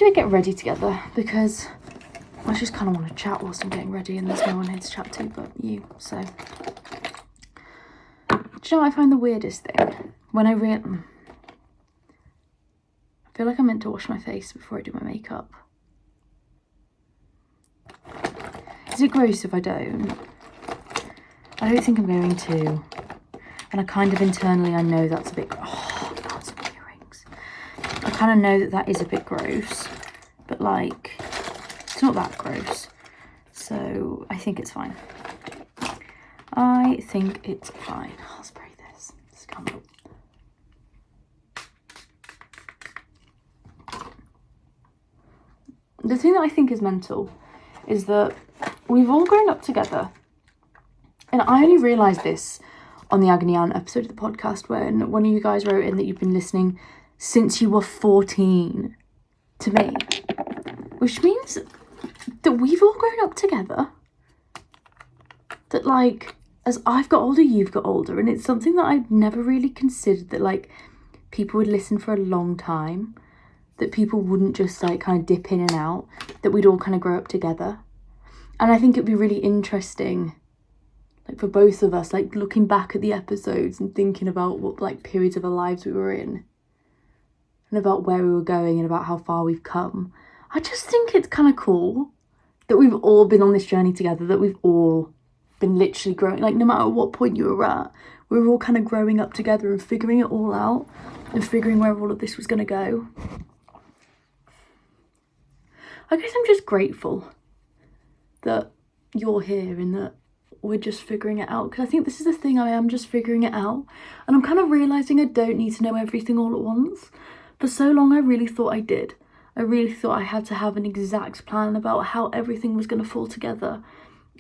do a get ready together because I just kind of want to chat whilst I'm getting ready and there's no one here to chat to but you. So, do you know what I find the weirdest thing? When I feel like I'm meant to wash my face before I do my makeup. Is it gross if I don't? I don't think I'm going to. And I kind of internally, I know that's a bit... Oh, God, some earrings. I kind of know that is a bit gross. But, like, it's not that gross. So, I think it's fine. I think it's fine. I'll spray this. It's coming up. The thing that I think is mental is that we've all grown up together. And I only realised this on the Agony Aunt episode of the podcast when one of you guys wrote in that you've been listening since you were 14 to me. Which means that we've all grown up together. That, like, as I've got older, you've got older. And it's something that I've never really considered, that, like, people would listen for a long time. That people wouldn't just, like, kind of dip in and out. That we'd all kind of grow up together. And I think it'd be really interesting, like, for both of us, like, looking back at the episodes and thinking about what, like, periods of our lives we were in. And about where we were going and about how far we've come. I just think it's kind of cool that we've all been on this journey together. That we've all been literally growing. Like, no matter what point you were at, we were all kind of growing up together and figuring it all out. And figuring where all of this was going to go. I guess I'm just grateful that you're here and that we're just figuring it out, because I think this is the thing, I am just figuring it out, and I'm kind of realising I don't need to know everything all at once. For so long I really thought I did. I really thought I had to have an exact plan about how everything was going to fall together,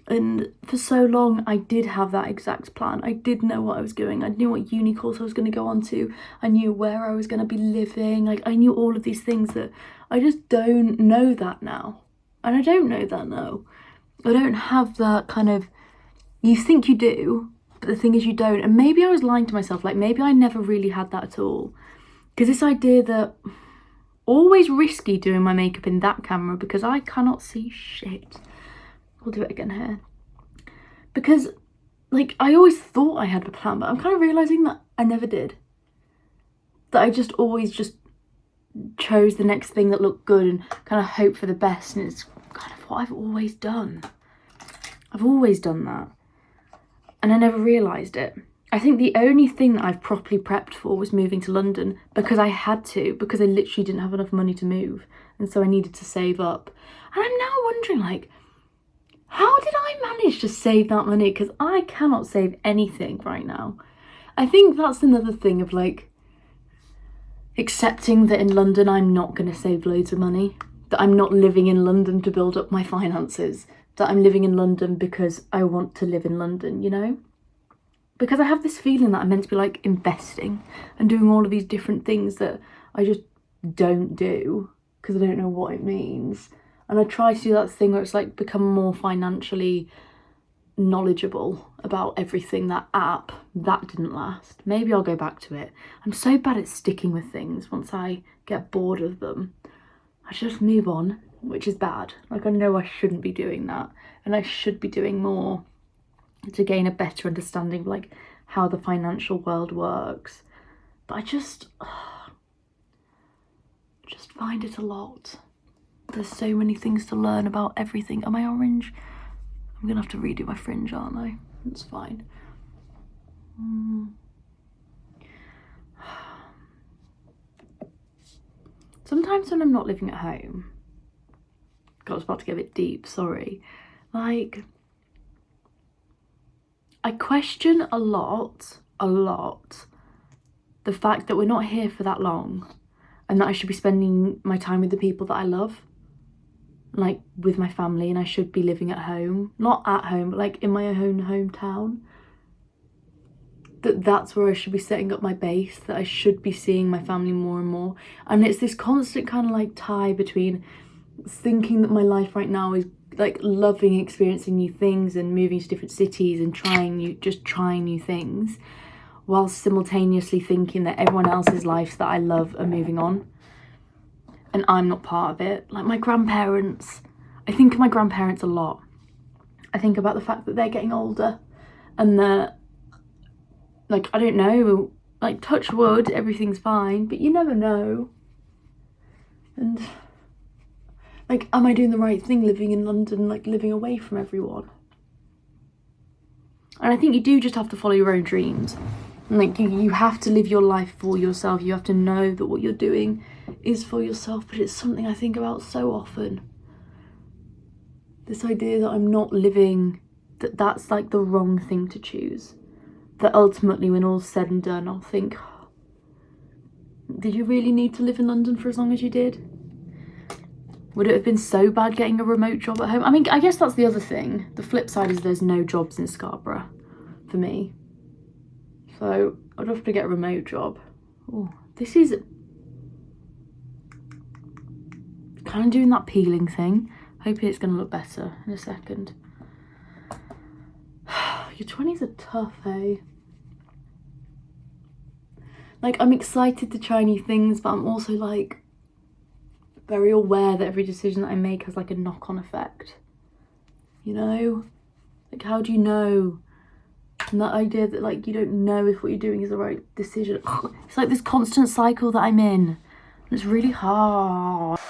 and for so long I did have that exact plan. I did know what I was doing. I knew what uni course I was going to go on to. I knew where I was going to be living. Like, I knew all of these things that I just don't know that now. And I don't know that now. I don't have that kind of, you think you do, but the thing is you don't. And maybe I was lying to myself, like maybe I never really had that at all. Because this idea that, always risky doing my makeup in that camera because I cannot see shit. We'll do it again here. Because, like, I always thought I had a plan, but I'm kind of realising that I never did. That I just always just chose the next thing that looked good and kind of hoped for the best, and it's kind of what I've always done. I've always done that. And I never realised it. I think the only thing that I've properly prepped for was moving to London, because I had to, because I literally didn't have enough money to move, and so I needed to save up. And I'm now wondering, like, how did I manage to save that money? Because I cannot save anything right now. I think that's another thing of, like, accepting that in London I'm not going to save loads of money. That I'm not living in London to build up my finances. That I'm living in London because I want to live in London, you know? Because I have this feeling that I'm meant to be, like, investing and doing all of these different things that I just don't do because I don't know what it means. And I try to do that thing where it's, like, become more financially knowledgeable about everything. That app, that didn't last. Maybe I'll go back to it. I'm so bad at sticking with things. Once I get bored of them, I just move on, which is bad. Like, I know I shouldn't be doing that, and I should be doing more to gain a better understanding of, like, how the financial world works. But I just find it a lot. There's so many things to learn about everything. Am I orange? I'm gonna have to redo my fringe, aren't I? It's fine. Sometimes when I'm not living at home, God, I was about to get a bit deep, sorry. Like, I question a lot, the fact that we're not here for that long and that I should be spending my time with the people that I love, like with my family, and I should be living at home. Not at home, but like in my own hometown. That's where I should be setting up my base, that I should be seeing my family more and more. And it's this constant kind of like tie between thinking that my life right now is like loving experiencing new things and moving to different cities and trying new things, while simultaneously thinking that everyone else's lives that I love are moving on. and I'm not part of it. Like my grandparents, I think of my grandparents a lot. I think about the fact that they're getting older and that, like, I don't know, like, touch wood, everything's fine, but you never know. And, like, am I doing the right thing living in London, like, living away from everyone? And I think you do just have to follow your own dreams. And, like, you have to live your life for yourself. You have to know that what you're doing is for yourself, but it's something I think about so often. This idea that I'm not living, that's like the wrong thing to choose. That ultimately, when all's said and done, I'll think, did you really need to live in London for as long as you did? Would it have been so bad getting a remote job at home? I mean, I guess that's the other thing. The flip side is there's no jobs in Scarborough for me. So I'd have to get a remote job. Oh, this is kind of doing that peeling thing. Hoping it's going to look better in a second. Your 20s are tough, hey? Like, I'm excited to try new things, but I'm also, like, very aware that every decision that I make has, like, a knock-on effect. You know? Like, how do you know? And that idea that, like, you don't know if what you're doing is the right decision. It's like this constant cycle that I'm in. It's really hard.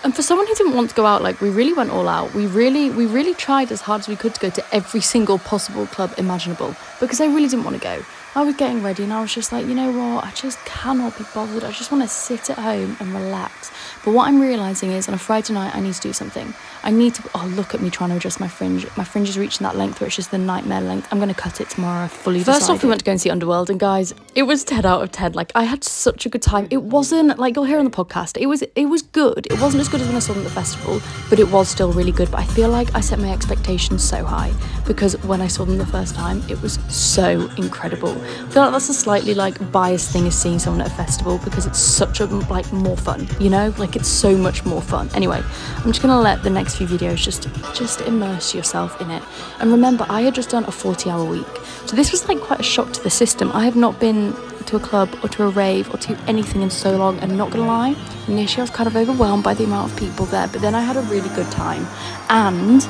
And for someone who didn't want to go out, like, we really went all out. We really tried as hard as we could to go to every single possible club imaginable, because I really didn't want to go. I was getting ready and I was just like, you know what, I just cannot be bothered. I just want to sit at home and relax. But what I'm realising is on a Friday night, I need to do something. I need to, oh, look at me trying to adjust my fringe. My fringe is reaching that length where it's just the nightmare length. I'm going to cut it tomorrow, I've fully decided. First off, we went to go and see Underworld, and guys, it was 10 out of 10. Like, I had such a good time. It wasn't, like you'll hear on the podcast, it was good. It wasn't as good as when I saw them at the festival, but it was still really good. But I feel like I set my expectations so high, because when I saw them the first time, it was so incredible. I feel like that's a slightly, like, biased thing, is seeing someone at a festival, because it's such a, like, more fun, you know? Like, it's so much more fun. Anyway, I'm just gonna let the next few videos just immerse yourself in it. And remember, I had just done a 40-hour week, so this was like quite a shock to the system. I have not been to a club or to a rave or to anything in so long, and not gonna lie, initially I was kind of overwhelmed by the amount of people there, but then I had a really good time. And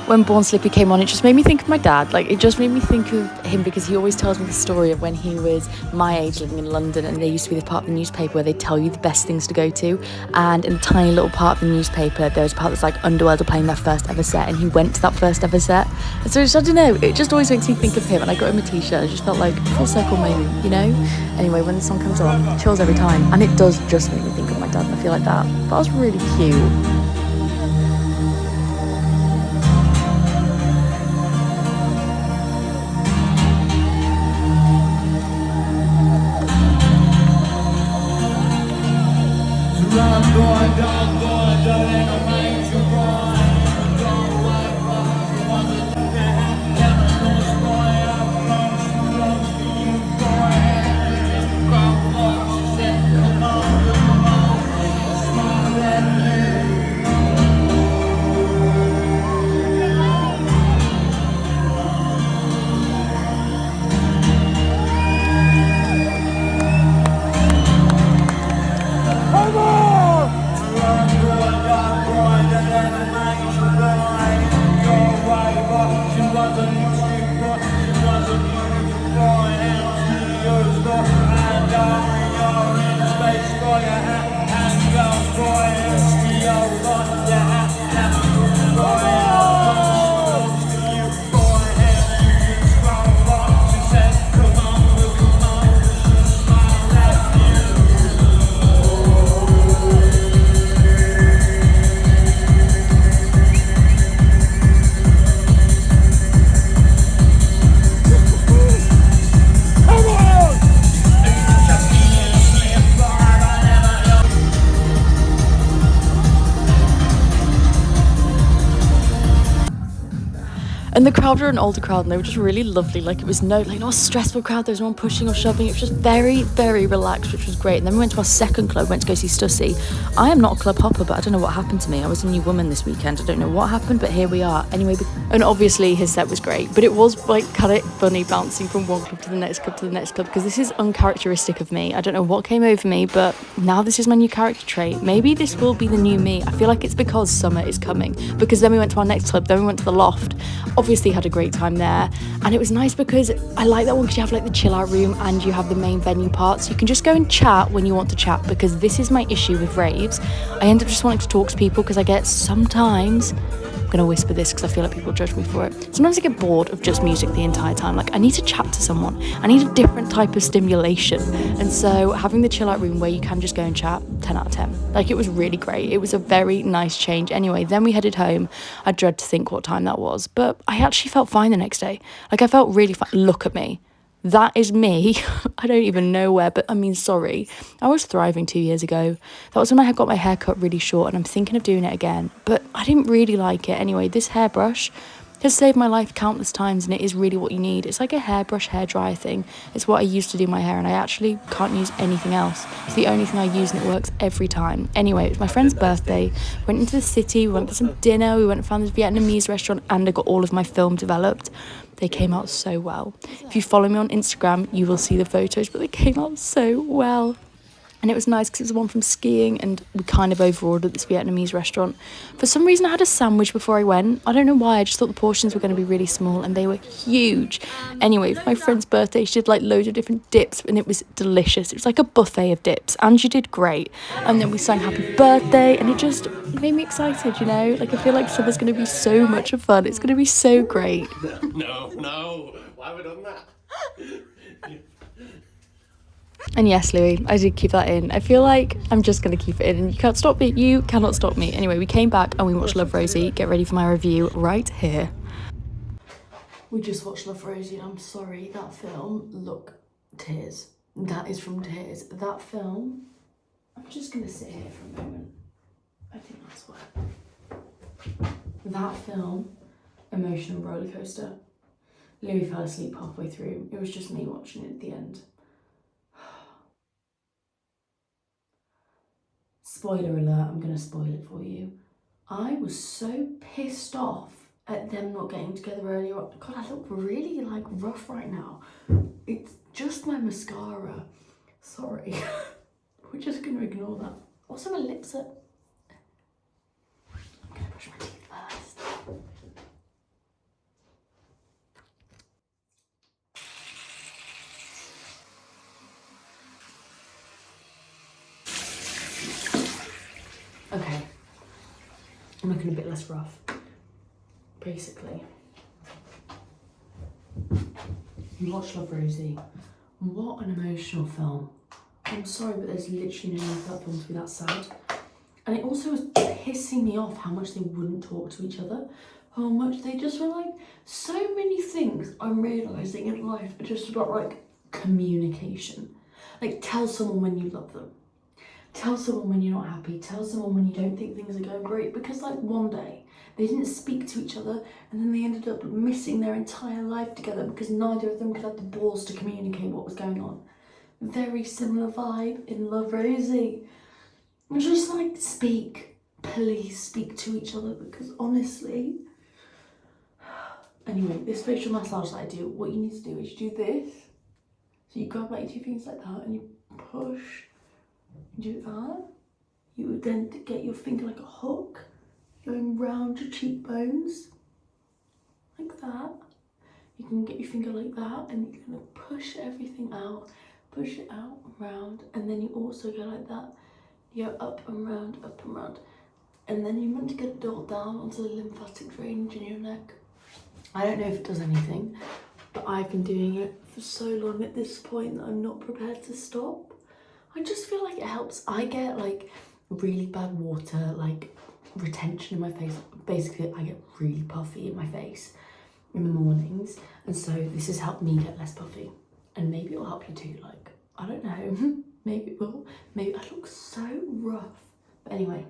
when Born Slippy came on, it just made me think of my dad. Like, it just made me think of him, because he always tells me the story of when he was my age living in London, and there used to be the part of the newspaper where they tell you the best things to go to, and in the tiny little part of the newspaper there was a part that's like Underworld are playing their first ever set, and he went to that first ever set. And so I don't know, it just always makes me think of him, and I got him a t-shirt. I just felt like a full circle moment, you know? Anyway, when the song comes on, chills every time, and it does just make me think of my dad, and I feel like that was really cute. And the crowd were an older crowd and they were just really lovely. Like it was not a stressful crowd. There was no one pushing or shoving. It was just very, very relaxed, which was great. And then we went to our second club, went to go see Stussy. I am not a club hopper, but I don't know what happened to me. I was a new woman this weekend. I don't know what happened, but here we are. Anyway, and obviously his set was great, but it was like kind of funny bouncing from one club to the next club to the next club, because this is uncharacteristic of me. I don't know what came over me, but now this is my new character trait. Maybe this will be the new me. I feel like it's because summer is coming, because then we went to our next club, then we went to the Loft. Obviously had a great time there, and it was nice because I like that one because you have like the chill out room and you have the main venue part, so you can just go and chat when you want to chat, because this is my issue with raves. I end up just wanting to talk to people because I get sometimes, I'm gonna whisper this because I feel like people judge me for it, sometimes I get bored of just music the entire time. Like I need to chat to someone, I need a different type of stimulation, and so having the chill out room where you can just go and chat, 10 out of 10. Like it was really great. It was a very nice change. Anyway, then we headed home. I dread to think what time that was, but I actually felt fine the next day. Like I felt really fine. Look at me. That is me. I don't even know where, but I mean, sorry. I was thriving 2 years ago. That was when I had got my hair cut really short, and I'm thinking of doing it again, but I didn't really like it. Anyway, this hairbrush has saved my life countless times, and it is really what you need. It's like a hairbrush hair dryer thing. It's what I use to do my hair, and I actually can't use anything else. It's the only thing I use, and it works every time. Anyway, it was my friend's birthday. Went into the city, we went for some dinner, we went and found this Vietnamese restaurant, and I got all of my film developed. They came out so well. If you follow me on Instagram, you will see the photos, but they came out so well. And it was nice because it was the one from skiing, and we kind of overordered at this Vietnamese restaurant. For some reason, I had a sandwich before I went. I don't know why. I just thought the portions were going to be really small, and they were huge. Anyway, for my friend's birthday, she did like loads of different dips, and it was delicious. It was like a buffet of dips, and she did great. And then we sang happy birthday, and it just made me excited, you know? Like I feel like summer's going to be so much fun. It's going to be so great. No. Why have we done that? And yes, Louis, I did keep that in. I feel like I'm just going to keep it in, and you can't stop me. You cannot stop me. Anyway, we came back and we watched Love, Rosie. Get ready for my review right here. We just watched Love, Rosie, and I'm sorry, that film, look, tears. That is from Tears. That film, I'm just going to sit here for a moment. I think that's why. That film, emotional roller coaster. Louis fell asleep halfway through. It was just me watching it at the end. Spoiler alert, I'm going to spoil it for you. I was so pissed off at them not getting together earlier on. God, I look really like rough right now. It's just my mascara. Sorry. We're just going to ignore that. Also, my lips are... I'm going to brush my teeth first. Okay, I'm looking a bit less rough. Basically, you watch Love, Rosie. What an emotional film. I'm sorry, but there's literally no need for that film to be that sad. And it also was pissing me off how much they wouldn't talk to each other. How much they just were like, so many things I'm realising in life are just about like communication. Like tell someone when you love them. Tell someone when you're not happy. Tell someone when you don't think things are going great. Because like one day they didn't speak to each other, and then they ended up missing their entire life together because neither of them could have the balls to communicate what was going on. Very similar vibe in Love, Rosie. I'm just like, speak. Please speak to each other, because honestly... Anyway, this facial massage that I do, what you need to do is you do this. So you grab like 2 fingers like that and you push. Do that. You would then get your finger like a hook, going round your cheekbones, like that. You can get your finger like that, and you're gonna push everything out, push it out, round, and then you also go like that. You go up and round, and then you're meant to get it all down onto the lymphatic drainage in your neck. I don't know if it does anything, but I've been doing it for so long at this point that I'm not prepared to stop. I just feel like it helps. I get like really bad water, like retention in my face. Basically, I get really puffy in my face in the mornings. And so this has helped me get less puffy. And maybe it'll help you too. Like, I don't know. Maybe it will. Maybe I look so rough. But anyway,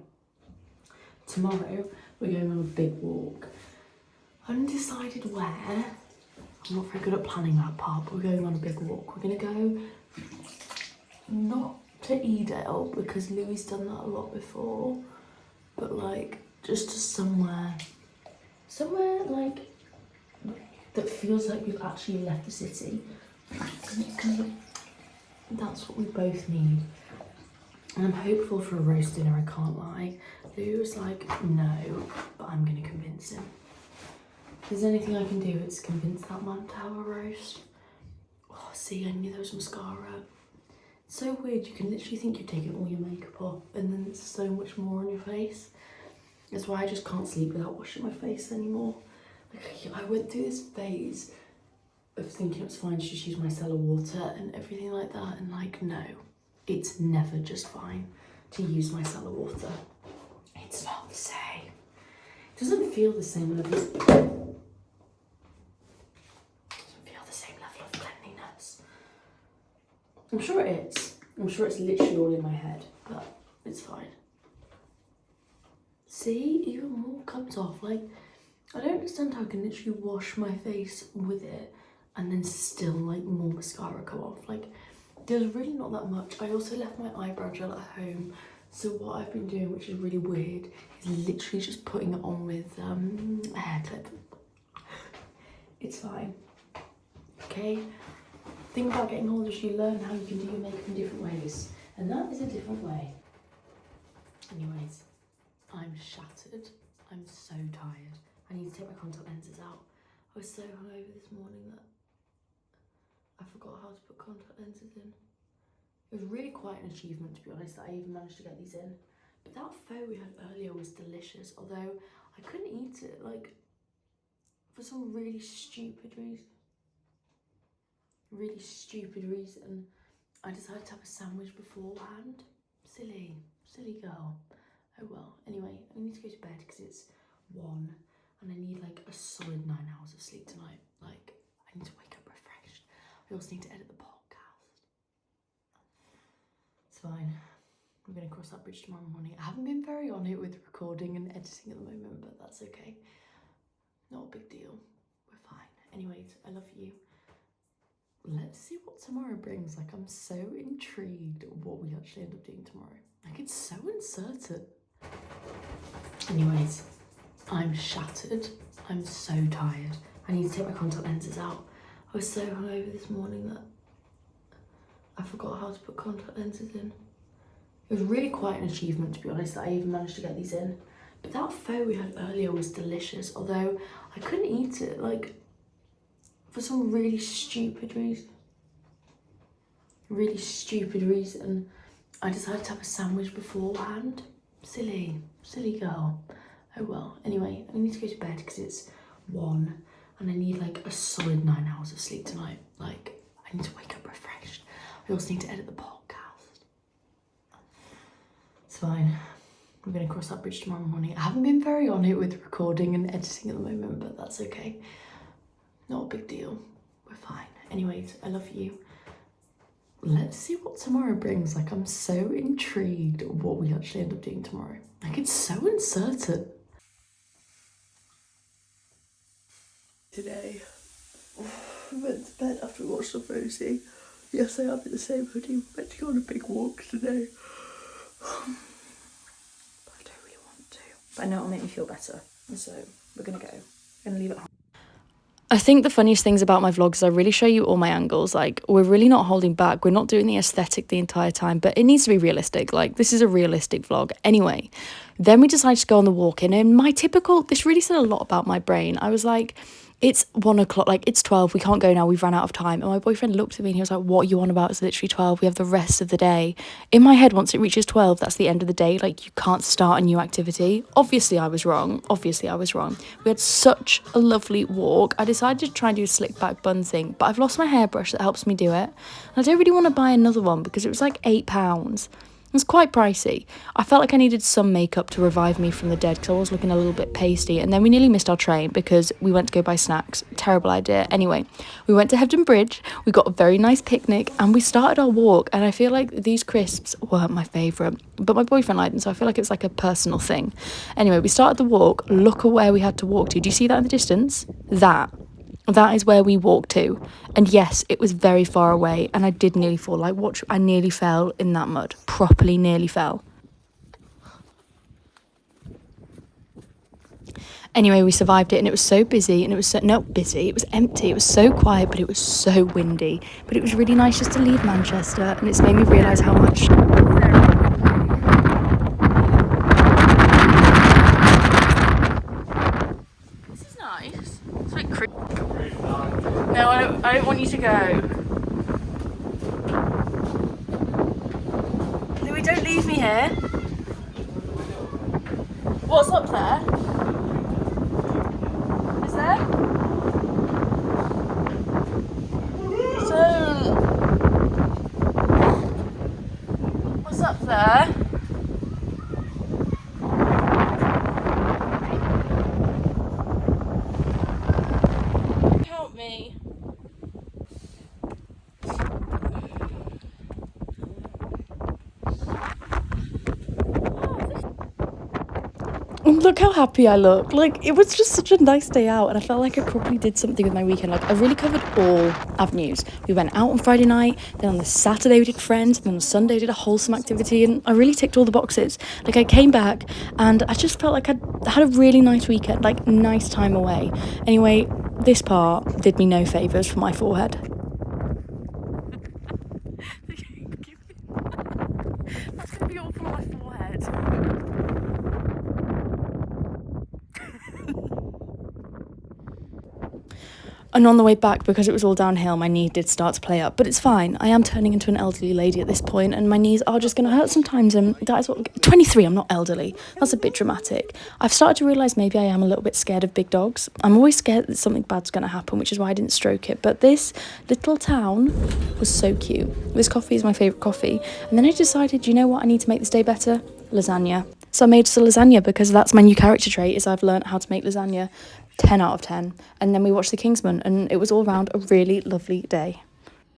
tomorrow we're going on a big walk. undecided where. I'm not very good at planning that part, but we're going on a big walk. We're gonna go not to Edale because Louis done that a lot before, but like just to somewhere like that feels like we've actually left the city, because that's what we both need. And I'm hopeful for a roast dinner, I can't lie. Lou was like, no, but I'm gonna convince him. If there's anything I can do, it's convince that man to have a roast. Oh, see, I knew there was mascara. It's so weird, you can literally think you've taken all your makeup off and then there's so much more on your face. That's why I just can't sleep without washing my face anymore. Like, I went through this phase of thinking it was fine to just use micellar water and everything like that, and like, no, it's never just fine to use micellar water. It's not the same. It doesn't feel the same level. It doesn't feel the same level of cleanliness. I'm sure it is. I'm sure it's literally all in my head, but it's fine. See, even more comes off. Like, I don't understand how I can literally wash my face with it and then still like more mascara come off. Like, there's really not that much. I also left my eyebrow gel at home, so what I've been doing, which is really weird, is literally just putting it on with a hair clip. It's fine. Okay? The thing about getting older is you learn how you can do your makeup in different ways, and that is a different way. Anyways, I'm shattered. I'm so tired. I need to take my contact lenses out. I was so hungover this morning that I forgot how to put contact lenses in. It was really quite an achievement, to be honest, that I even managed to get these in. But that pho we had earlier was delicious, although I couldn't eat it, like, for some really stupid reason. I decided to have a sandwich beforehand. Silly girl. Oh well. Anyway, I need to go to bed because it's 1 and I need like a solid 9 hours of sleep tonight. Like, I need to wake up refreshed. I also need to edit the podcast. It's fine. I'm gonna cross that bridge tomorrow morning. I haven't been very on it with recording and editing at the moment, but that's okay. Not a big deal. We're fine. Anyways, I love you. Let's see what tomorrow brings. Like, I'm so intrigued what we actually end up doing tomorrow. Like, it's so uncertain. Anyways, I'm shattered. I'm so tired. I need to take my contact lenses out. I was so hungover this morning that I forgot how to put contact lenses in. It was really quite an achievement, to be honest, that I even managed to get these in. But that pho we had earlier was delicious, although I couldn't eat it, like, for some really stupid reason. I decided to have a sandwich beforehand. Silly girl. Oh well. Anyway, I need to go to bed because it's 1 and I need like a solid 9 hours of sleep tonight. Like, I need to wake up refreshed. I also need to edit the podcast. It's fine. I'm gonna cross that bridge tomorrow morning. I haven't been very on it with recording and editing at the moment, but that's okay. Not a big deal. We're fine. Anyways, I love you. Let's see what tomorrow brings. Like, I'm so intrigued what we actually end up doing tomorrow. Like, it's so uncertain. Today, we went to bed after we watched the Rosie. Yes, I am in the same hoodie. We're meant to go on a big walk today. But I don't really want to. But I know it'll make me feel better. And so, we're gonna go. We're gonna leave it home. I think the funniest things about my vlogs is I really show you all my angles. Like, we're really not holding back. We're not doing the aesthetic the entire time, but it needs to be realistic. Like, this is a realistic vlog. Anyway, then we decided to go on the walk in, and this really said a lot about my brain. I was like, it's 1 o'clock, like, it's 12, we can't go now, we've run out of time. And my boyfriend looked at me and he was like, what are you on about? It's literally 12, we have the rest of the day. In my head, once it reaches 12, that's the end of the day. Like, you can't start a new activity. Obviously I was wrong. We had such a lovely walk. I decided to try and do a slick back bun thing, but I've lost my hairbrush that helps me do it. And I don't really want to buy another one because it was like £8. was quite pricey. I felt like I needed some makeup to revive me from the dead because I was looking a little bit pasty. And then we nearly missed our train because we went to go buy snacks. Terrible idea. Anyway, we went to Hebden Bridge. We got a very nice picnic and we started our walk. And I feel like these crisps weren't my favourite, but my boyfriend liked them, so I feel like it's like a personal thing. Anyway, we started the walk. Look at where we had to walk to. Do you see that in the distance? That is where we walked to. And yes, it was very far away and I did nearly fall. Like, watch, I nearly fell in that mud. Properly nearly fell. Anyway, we survived it and it was so busy and it was so, not busy, it was empty. It was so quiet, but it was so windy. But it was really nice just to leave Manchester and it's made me realise how much... This is nice. It's like creepy. No, I don't want you to go. Louis, don't leave me here. What's up there? Is there? So, what's up there? Help me. Look how happy I look. Like, it was just such a nice day out and I felt like I probably did something with my weekend. Like, I really covered all avenues. We went out on Friday night, then on the Saturday we did Friends, then on Sunday did a wholesome activity and I really ticked all the boxes. Like, I came back and I just felt like I'd had a really nice weekend, like, nice time away. Anyway, this part did me no favours for my forehead. That's going to be all for my forehead. And on the way back, because it was all downhill, my knee did start to play up. But it's fine. I am turning into an elderly lady at this point, and my knees are just going to hurt sometimes. And that is what... 23, I'm not elderly. That's a bit dramatic. I've started to realise maybe I am a little bit scared of big dogs. I'm always scared that something bad's going to happen, which is why I didn't stroke it. But this little town was so cute. This coffee is my favourite coffee. And then I decided, you know what? I need to make this day better. Lasagna. So I made us a lasagna because that's my new character trait, is I've learned how to make lasagna. 10 out of 10. And then we watched The Kingsman and it was all round a really lovely day.